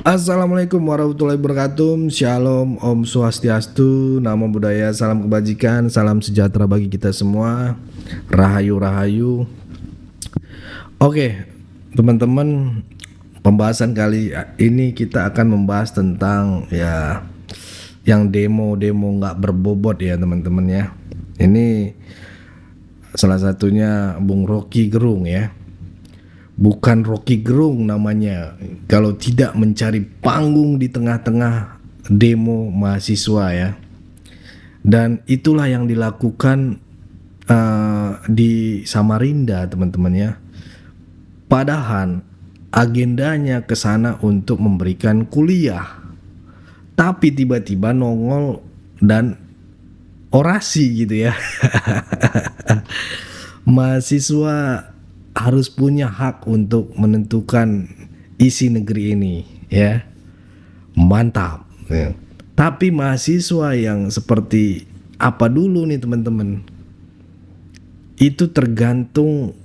Assalamualaikum warahmatullahi wabarakatuh. Shalom, Om Swastiastu, Namo Buddhaya, salam kebajikan, salam sejahtera bagi kita semua. Rahayu, rahayu. Oke, teman-teman, pembahasan kali ini kita akan membahas tentang yang demo-demo nggak berbobot ya teman-teman ya. Ini salah satunya Bung Rocky Gerung ya. Bukan Rocky Gerung namanya kalau tidak mencari panggung di tengah-tengah demo mahasiswa ya. Dan itulah yang dilakukan di Samarinda teman-teman ya. Padahal agendanya ke sana untuk memberikan kuliah. Tapi tiba-tiba nongol dan orasi gitu ya. Mahasiswa harus punya hak untuk menentukan isi negeri ini ya. Mantap ya. Tapi mahasiswa yang seperti apa dulu nih teman-teman, itu tergantung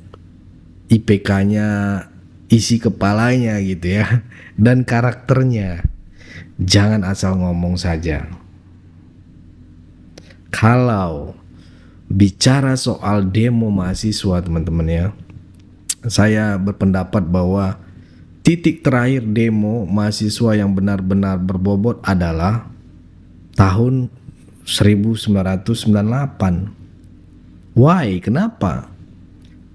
IPK-nya, isi kepalanya gitu ya, dan karakternya. Jangan asal ngomong saja. Kalau bicara soal demo mahasiswa teman-teman ya, saya berpendapat bahwa titik terakhir demo mahasiswa yang benar-benar berbobot adalah tahun 1998. Why? Kenapa?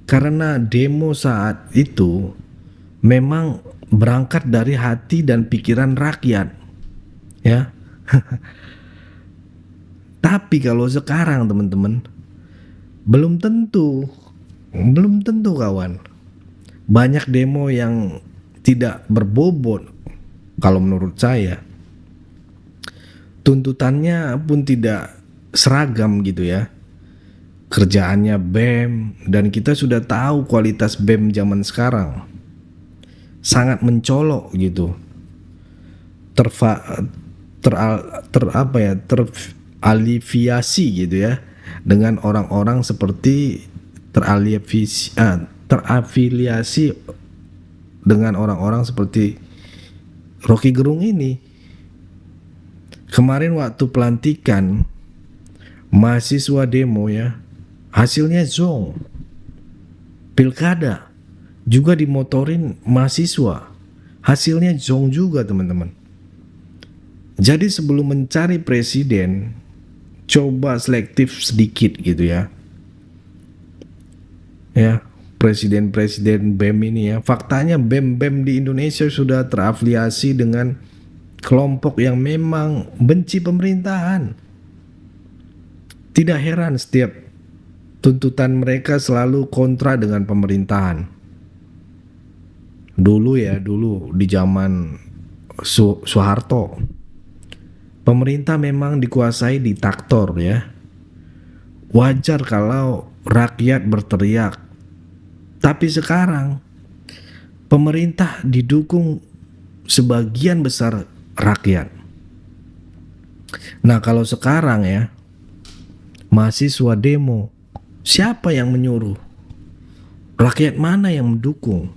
Karena demo saat itu memang berangkat dari hati dan pikiran rakyat, ya. Tapi kalau sekarang teman-teman, belum tentu kawan. Banyak demo yang tidak berbobot kalau menurut saya. Tuntutannya pun tidak seragam gitu ya. Kerjaannya BEM, dan kita sudah tahu kualitas BEM zaman sekarang sangat mencolok gitu. Teraliviasi gitu ya dengan orang-orang seperti terafiliasi dengan orang-orang seperti Rocky Gerung ini. Kemarin waktu pelantikan mahasiswa demo ya, hasilnya zong. Pilkada juga dimotorin mahasiswa, hasilnya zong juga teman-teman. Jadi sebelum mencari presiden, coba selektif sedikit gitu ya. Ya, presiden-presiden BEM ini ya, faktanya BEM-BEM di Indonesia sudah terafiliasi dengan kelompok yang memang benci pemerintahan. Tidak heran setiap tuntutan mereka selalu kontra dengan pemerintahan. Dulu di zaman Soeharto, pemerintah memang dikuasai diktator ya. Wajar kalau rakyat berteriak. Tapi sekarang pemerintah didukung sebagian besar rakyat. Nah, kalau sekarang ya, mahasiswa demo, siapa yang menyuruh? Rakyat mana yang mendukung?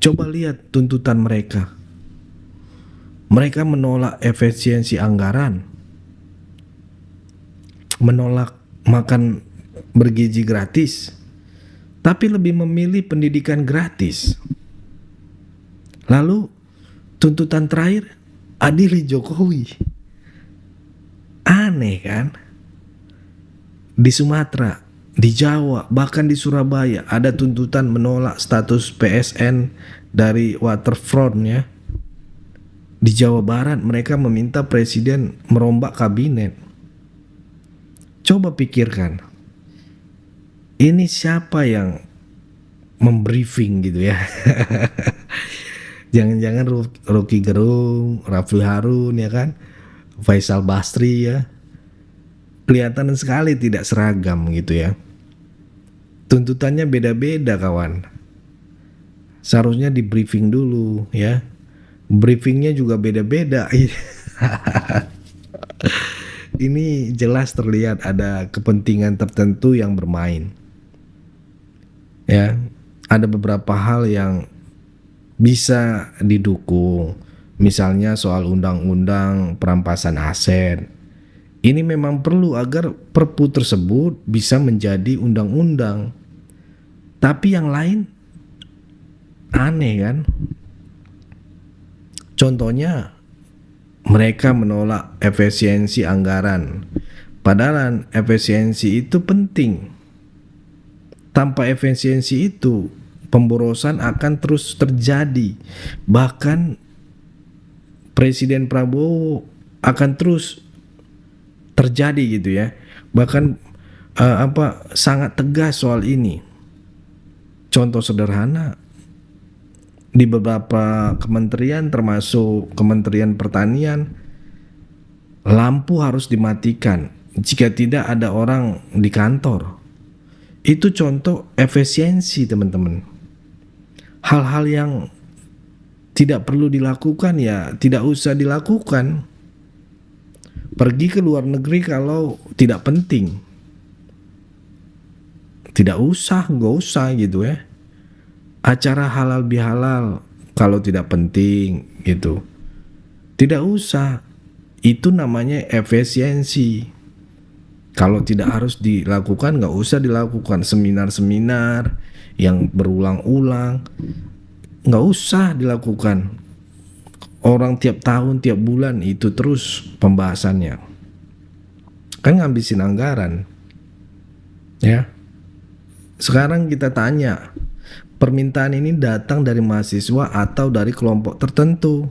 Coba lihat tuntutan mereka. Mereka menolak efisiensi anggaran, menolak makan bergizi gratis, tapi lebih memilih pendidikan gratis. Lalu tuntutan terakhir, adili Jokowi. Aneh kan? Di Sumatera, di Jawa, bahkan di Surabaya ada tuntutan menolak status PSN dari waterfront ya. Di Jawa Barat mereka meminta presiden merombak kabinet. Coba pikirkan, ini siapa yang membriefing gitu ya? Jangan-jangan Rocky Gerung, Raffi Harun ya kan, Faisal Basri ya. Kelihatan sekali tidak seragam gitu ya. Tuntutannya beda-beda kawan. Seharusnya di briefing dulu ya. Briefingnya juga beda-beda. Ini jelas terlihat ada kepentingan tertentu yang bermain. Ya, ada beberapa hal yang bisa didukung. Misalnya soal undang-undang perampasan aset. Ini memang perlu agar perpu tersebut bisa menjadi undang-undang. Tapi yang lain aneh kan? Contohnya mereka menolak efisiensi anggaran. Padahal efisiensi itu penting. Tanpa efisiensi itu, pemborosan akan terus terjadi. Bahkan Presiden Prabowo akan terus terjadi gitu ya. Bahkan sangat tegas soal ini. Contoh sederhana, di beberapa kementerian termasuk Kementerian Pertanian, lampu harus dimatikan jika tidak ada orang di kantor. Itu contoh efisiensi, teman-teman. Hal-hal yang tidak perlu dilakukan ya tidak usah dilakukan. Pergi ke luar negeri kalau tidak penting, tidak usah, nggak usah gitu ya. Acara halal bihalal kalau tidak penting gitu, tidak usah. Itu namanya efisiensi. Kalau tidak harus dilakukan, nggak usah dilakukan. Seminar-seminar yang berulang-ulang nggak usah dilakukan. Orang tiap tahun, tiap bulan itu terus pembahasannya. Kan ngabisin anggaran. Ya. Sekarang kita tanya, permintaan ini datang dari mahasiswa atau dari kelompok tertentu?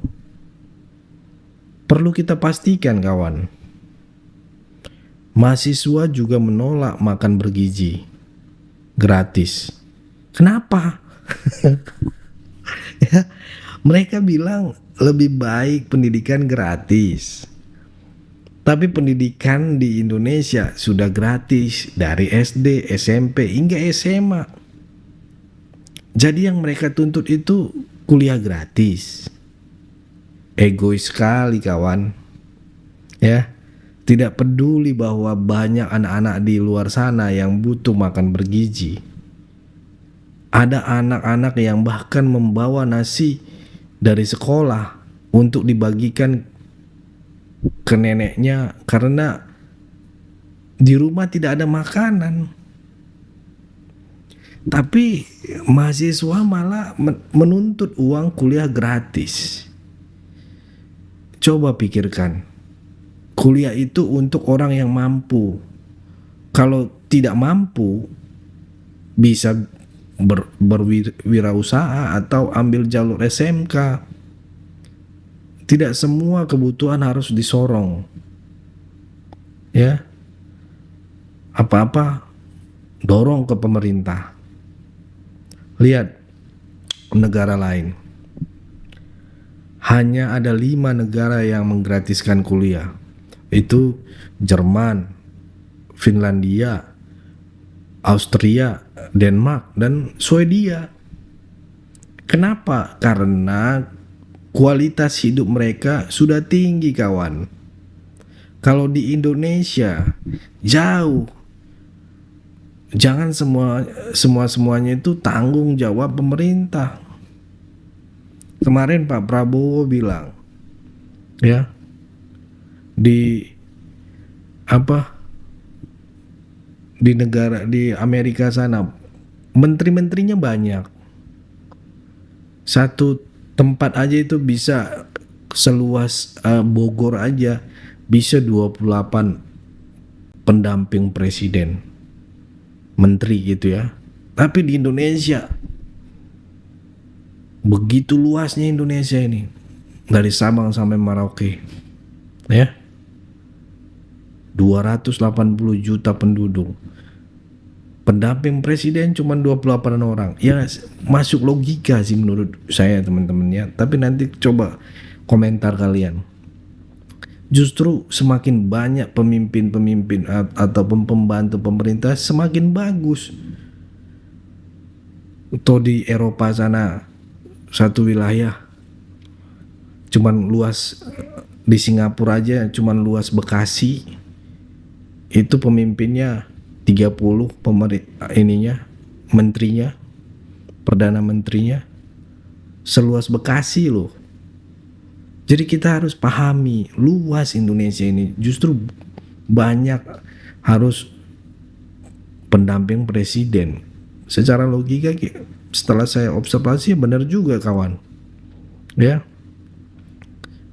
Perlu kita pastikan, kawan. Mahasiswa juga menolak makan bergizi gratis. Kenapa? Ya, mereka bilang lebih baik pendidikan gratis. Tapi pendidikan di Indonesia sudah gratis dari SD, SMP hingga SMA. Jadi yang mereka tuntut itu kuliah gratis. Egois sekali, kawan. Ya, tidak peduli bahwa banyak anak-anak di luar sana yang butuh makan bergizi. Ada anak-anak yang bahkan membawa nasi dari sekolah untuk dibagikan ke neneknya karena di rumah tidak ada makanan. Tapi mahasiswa malah menuntut uang kuliah gratis. Coba pikirkan, kuliah itu untuk orang yang mampu. Kalau tidak mampu, bisa berwirausaha atau ambil jalur SMK. Tidak semua kebutuhan harus disorong. Ya. Apa-apa dorong ke pemerintah. Lihat negara lain. Hanya ada 5 negara yang menggratiskan kuliah. Itu Jerman, Finlandia, Austria, Denmark, dan Swedia. Kenapa? Karena kualitas hidup mereka sudah tinggi, kawan. Kalau di Indonesia jauh. Jangan semuanya itu tanggung jawab pemerintah. Kemarin Pak Prabowo bilang, ya, di Amerika sana menteri-menterinya banyak. Satu tempat aja itu bisa seluas Bogor aja bisa 28 pendamping presiden, menteri gitu ya. Tapi di Indonesia begitu luasnya Indonesia ini, dari Sabang sampai Merauke, ya, 280 juta penduduk. Pendamping presiden cuma 28 orang. Ya masuk logika sih menurut saya, teman-teman ya. Tapi nanti coba komentar kalian. Justru semakin banyak pemimpin-pemimpin ataupun pembantu pemerintah semakin bagus. Atau di Eropa sana satu wilayah cuman luas, di Singapura aja cuman luas Bekasi. Itu pemimpinnya 30 menterinya, perdana menterinya. seluas Bekasi loh. Jadi kita harus pahami luas Indonesia ini, justru banyak harus pendamping presiden. Secara logika setelah saya observasi benar juga kawan, ya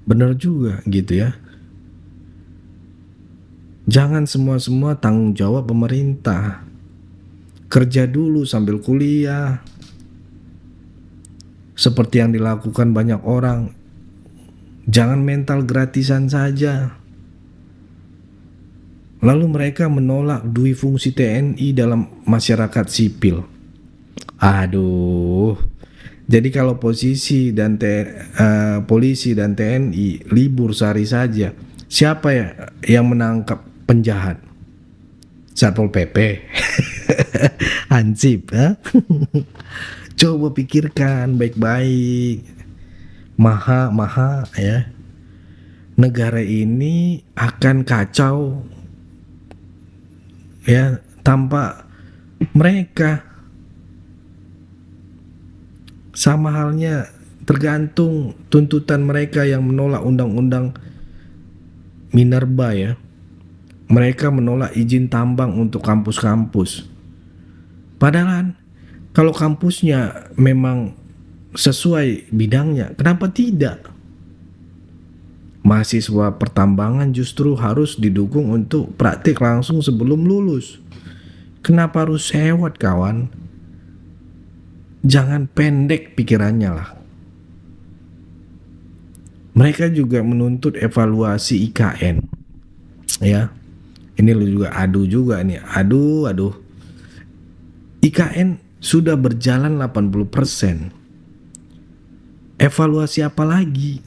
benar juga gitu ya. Jangan semua tanggung jawab pemerintah. Kerja dulu sambil kuliah, seperti yang dilakukan banyak orang. Jangan mental gratisan saja. Lalu mereka menolak dui fungsi TNI dalam masyarakat sipil. Aduh. Jadi kalau polisi dan TNI libur sehari saja, siapa ya yang menangkap penjahat? Satpol PP. Hansip, Coba pikirkan baik-baik. Maha ya. Negara ini akan kacau ya tanpa mereka. Sama halnya tergantung tuntutan mereka yang menolak undang-undang Minerba ya. Mereka menolak izin tambang untuk kampus-kampus. Padahal kalau kampusnya memang sesuai bidangnya, kenapa tidak? Mahasiswa pertambangan justru harus didukung untuk praktik langsung sebelum lulus. Kenapa harus sewot kawan? Jangan pendek pikirannya lah. Mereka juga menuntut evaluasi IKN. Ya. Ini juga juga nih. Aduh. IKN sudah berjalan 80%. Evaluasi apa lagi?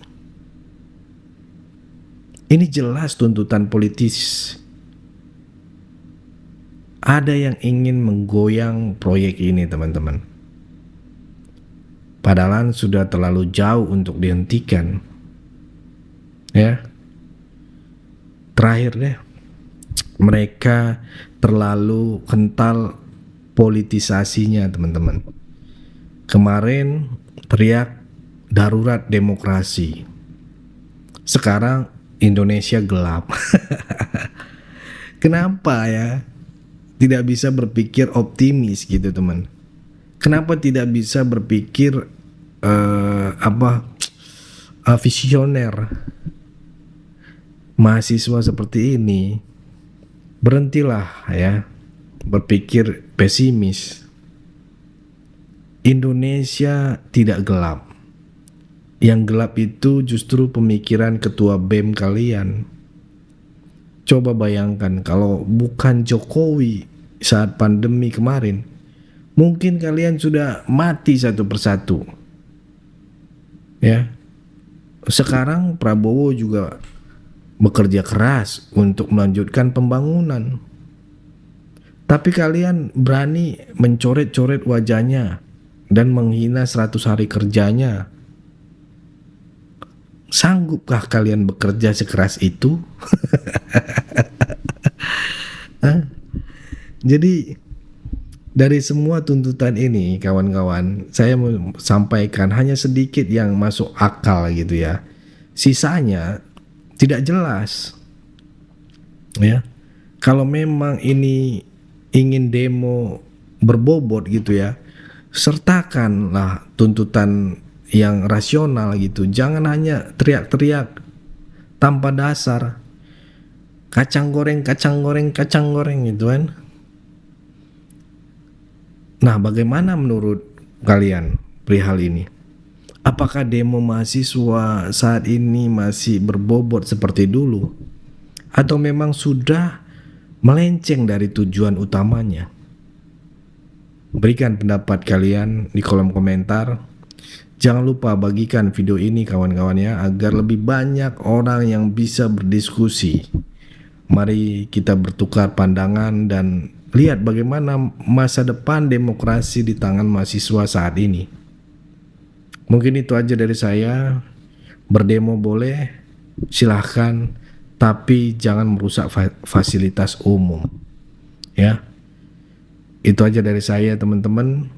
Ini jelas tuntutan politis. Ada yang ingin menggoyang proyek ini, teman-teman. Padahal sudah terlalu jauh untuk dihentikan. Ya. Terakhir deh. Mereka terlalu kental politisasinya, teman-teman. Kemarin teriak darurat demokrasi. Sekarang Indonesia gelap. Kenapa ya? Tidak bisa berpikir optimis gitu, teman. Kenapa tidak bisa berpikir visioner? Mahasiswa seperti ini, berhentilah ya berpikir pesimis. Indonesia tidak gelap. Yang gelap itu justru pemikiran ketua BEM kalian. Coba bayangkan kalau bukan Jokowi saat pandemi kemarin, mungkin kalian sudah mati satu persatu. Ya. Sekarang Prabowo juga bekerja keras untuk melanjutkan pembangunan. Tapi kalian berani mencoret-coret wajahnya dan menghina 100 hari kerjanya. Sanggupkah kalian bekerja sekeras itu? Jadi dari semua tuntutan ini kawan-kawan, saya mau sampaikan hanya sedikit yang masuk akal gitu ya. Sisanya tidak jelas. Ya. Kalau memang ini ingin demo berbobot gitu ya, sertakanlah tuntutan yang rasional gitu. Jangan hanya teriak-teriak tanpa dasar. Kacang goreng gitu kan. Nah, bagaimana menurut kalian perihal ini? Apakah demo mahasiswa saat ini masih berbobot seperti dulu? Atau memang sudah melenceng dari tujuan utamanya? Berikan pendapat kalian di kolom komentar. Jangan lupa bagikan video ini kawan-kawan ya, agar lebih banyak orang yang bisa berdiskusi. Mari kita bertukar pandangan dan lihat bagaimana masa depan demokrasi di tangan mahasiswa saat ini. Mungkin itu aja dari saya. Berdemo boleh, silahkan, tapi jangan merusak fasilitas umum. Ya, itu aja dari saya teman-teman.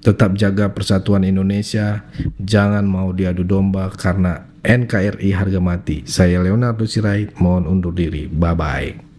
Tetap jaga persatuan Indonesia, jangan mau diadu domba karena NKRI harga mati. Saya Leonardo Sirait, mohon undur diri. Bye-bye.